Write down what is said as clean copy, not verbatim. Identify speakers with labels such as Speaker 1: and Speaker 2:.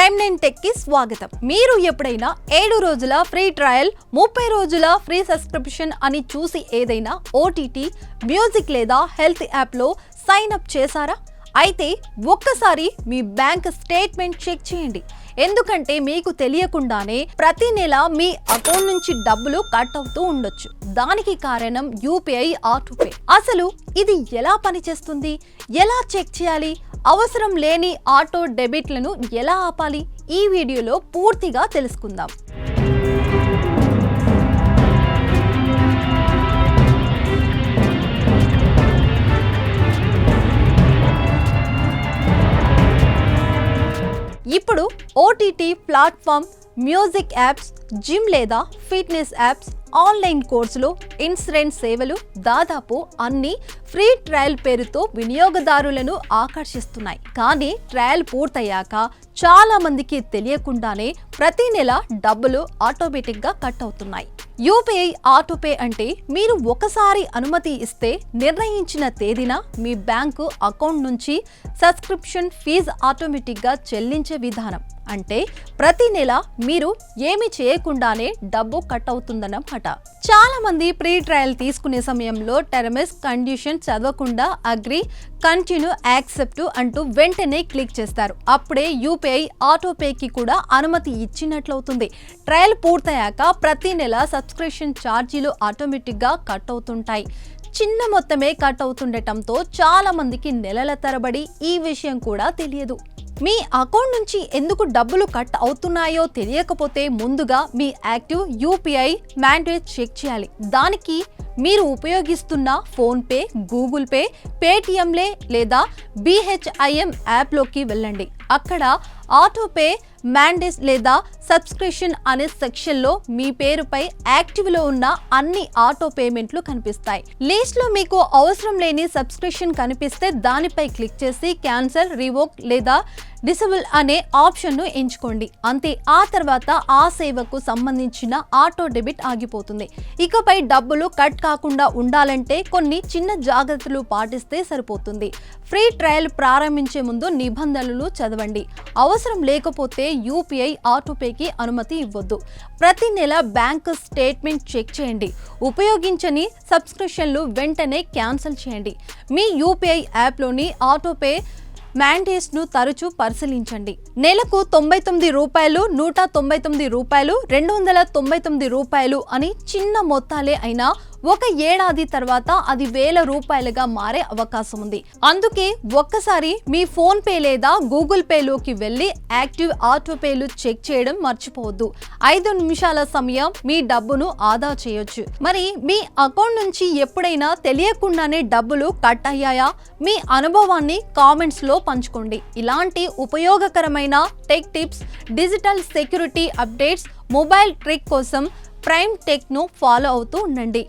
Speaker 1: ప్రైమ్9 tech కి స్వాగతం. మీరు ఎప్పుడైనా 7 రోజుల ఫ్రీ ట్రయల్ 30 రోజుల ఫ్రీ సబ్స్క్రిప్షన్ అని చూసి ఏదైనా ఓటీటీ మ్యూజిక్ లేదా హెల్త్ యాప్ లో సైన్ అప్ చేశారా? అయితే ఒక్కసారి మీ బ్యాంక్ స్టేట్మెంట్ చెక్ చేయండి. ఎందుకంటే మీకు తెలియకుండానే ప్రతి నెల మీ అకౌంట్ నుంచి డబ్బులు కట్ అవుతూ ఉండొచ్చు. దానికి కారణం యూపీఐ ఆటోపే. అసలు ఇది ఎలా పనిచేస్తుంది, ఎలా చెక్ చేయాలి, అవసరం లేని ఆటో డెబిట్లను ఎలా ఆపాలి, ఈ వీడియోలో పూర్తిగా తెలుసుకుందాం. ఇప్పుడు OTT platform, music apps, gym లేదా ఫిట్నెస్ యాప్స్, ఆన్లైన్ కోర్సులు, ఇన్సూరెన్స్ సేవలు దాదాపు అన్ని ఫ్రీ ట్రయల్ పేరుతో వినియోగదారులను ఆకర్షిస్తున్నాయి. కానీ ట్రయల్ పూర్తయ్యాక చాలా మందికి తెలియకుండానే ప్రతి నెల డబ్బులు ఆటోమేటిక్గా కట్ అవుతున్నాయి. యూపీఐ ఆటోపే అంటే మీరు ఒకసారి అనుమతి ఇస్తే నిర్ణయించిన తేదీన మీ బ్యాంకు అకౌంట్ నుంచి సబ్స్క్రిప్షన్ ఫీజు ఆటోమేటిక్గా చెల్లించే విధానం. అంటే ప్రతి నెల మీరు ఏమి చేయకుండానే డబ్బు కట్ అవుతుందన్నమాట. చాలా మంది ప్రీ ట్రయల్ తీసుకునే సమయంలో టర్మ్స్ కండిషన్ చదవకుండా అగ్రి, కంటిన్యూ, యాక్సెప్ట్ అంటూ వెంటనే క్లిక్ చేస్తారు. అప్పుడే యూపీఐ ఆటోపేకి కూడా అనుమతి ఇచ్చినట్లవుతుంది. ట్రయల్ పూర్తయ్యాక ప్రతి నెల సబ్స్క్రిప్షన్ ఛార్జీలు ఆటోమేటిక్గా కట్ అవుతుంటాయి. చిన్న మొత్తమే కట్ అవుతుండటంతో చాలా మందికి నెలల తరబడి ఈ విషయం కూడా తెలియదు. మీ అకౌంట్ నుంచి ఎందుకు డబ్బులు కట్ అవుతున్నాయో తెలియకపోతే ముందుగా మీ యాక్టివ్ యూపీఐ మ్యాండేట్ చెక్ చేయాలి. దానికి మీరు ఉపయోగిస్తున్న ఫోన్పే, గూగుల్ పే, పేటిఎంలే లేదా BHIM యాప్లోకి వెళ్ళండి. అక్కడ ఆటోపే మ్యాండేట్స్ లేదా సబ్స్క్రిప్షన్ అనే సెక్షన్లో మీ పేరుపై యాక్టివ్లో ఉన్న అన్ని ఆటో పేమెంట్లు కనిపిస్తాయి. లిస్ట్లో మీకు అవసరం లేని సబ్స్క్రిప్షన్ కనిపిస్తే దానిపై క్లిక్ చేసి క్యాన్సిల్, రివోక్ లేదా డిసేబుల్ అనే ఆప్షన్ను ఎంచుకోండి. అంతే, ఆ తర్వాత ఆ సేవకు సంబంధించిన ఆటో డెబిట్ ఆగిపోతుంది. ఇకపై డబ్బులు కట్ కాకుండా ఉండాలంటే కొన్ని చిన్న జాగ్రత్తలు పాటిస్తే సరిపోతుంది. ఫ్రీ ట్రయల్ ప్రారంభించే ముందు నిబంధనలు చదవండి. అవసరం లేకపోతే యూపీఐ ఆటోపేకి అనుమతి ఇవ్వద్దు. ప్రతి నెల బ్యాంక్ స్టేట్మెంట్ చెక్ చేయండి. ఉపయోగించని సబ్స్క్రిప్షన్లు వెంటనే క్యాన్సిల్ చేయండి. మీ యూపీఐ యాప్లోని ఆటోపే మ్యాండేట్స్ ను తరచూ పరిశీలించండి. నెలకు ₹99, ₹199, ₹299 అని చిన్న మొత్తాలే అయినా ఒక ఏడాది తర్వాత అది ₹1000గా మారే అవకాశం ఉంది. అందుకే ఒక్కసారి మీ ఫోన్ పే లేదా గూగుల్ పేలోకి వెళ్ళి యాక్టివ్ ఆటోపేలు చెక్ చేయడం మర్చిపోవద్దు. 5 నిమిషాల సమయం మీ డబ్బును ఆదా చేయొచ్చు. మరి మీ అకౌంట్ నుంచి ఎప్పుడైనా తెలియకుండానే డబ్బులు కట్ అయ్యాయా? మీ అనుభవాన్ని కామెంట్స్ లో పంచుకోండి. ఇలాంటి ఉపయోగకరమైన tech tips, digital security updates, mobile trick కోసం ప్రైమ్ టెక్ ను ఫాలో అవుతూ ఉండండి.